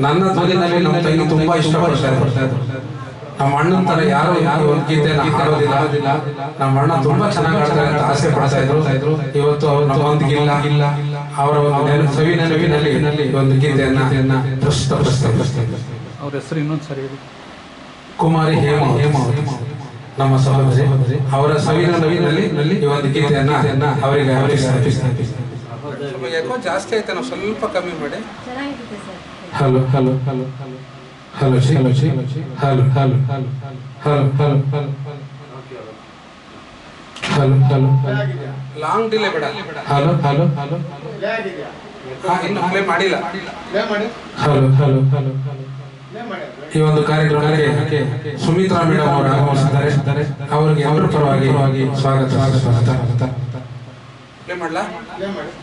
ನನ್ನ ಧ್ವನಿನಲ್ಲಿ ನಮ್ಮ ತಂಗಿ ತುಂಬಾ ಇಷ್ಟಪಡ್ತಾರೆ. ನಮ್ಮ ಅಣ್ಣನ ತರ ಯಾರು ಒಂದು ಗೀತೆನ ಹಾಡೋದಿಲ್ಲ. ನಮ್ಮ ಅಣ್ಣ ತುಂಬಾ ಚೆನ್ನಾಗಿ ಹಾಡ್ತಾರೆ ಅಂತ ಆಸೆ ಪಡ್ತಾ ಇದ್ರು. ಇವತ್ತು ಅವ್ರು ನಮ್ಮೊಂದಿಗಿಲ್ಲ. ಅವರ ಒಂದು ಸವಿ ನೆನಪಿನಲ್ಲಿ ಒಂದು ಗೀತೆಯನ್ನ ಪ್ರಸ್ತುತಪಡಿಸ್ತಾರೆ. ಅವ್ರ ಹೆಸರು ಇನ್ನೊಂದು ಸರಿ ಕುಮಾರಿ ಹೇಮ ನಮ್ಮ ಸಹೋದರಿ. ಅವರ ಸವಿ ನೆನಪಿನಲ್ಲಿ ಈ ಒಂದು ಗೀತೆಯನ್ನ ಅವರಿಗೆ ಯಾಕೋ ಜಾಸ್ತಿ ಆಯ್ತು, ನಾವು ಸ್ವಲ್ಪ ಕಮ್ಮಿ ಮಾಡಿ. Hello hello hello hello hello hello hello hello hello hello hello hello long delay ಬೇಡ. ಹಲೋ ಹಲೋ ಹಲೋ ಇನ್ನು ಪ್ಲೇ ಮಾಡಿಲ್ಲ. ಹಲೋ ಹಲೋ ಹಲೋ ಈ ಒಂದು ಕಾರ್ಯಕ್ರಮಕ್ಕೆ ಸುಮಿತ್ರಾ ಮೇಡಮ್ ಅವರು ಆಗಮಿಸಿದ್ದಾರೆ. ಅವರಿಗೆ ಅವರ ಪರವಾಗಿ ಸ್ವಾಗತ. ಪ್ಲೇ ಮಾಡಲಾ? ಪ್ಲೇ ಮಾಡಿದ್ದೀನಿ.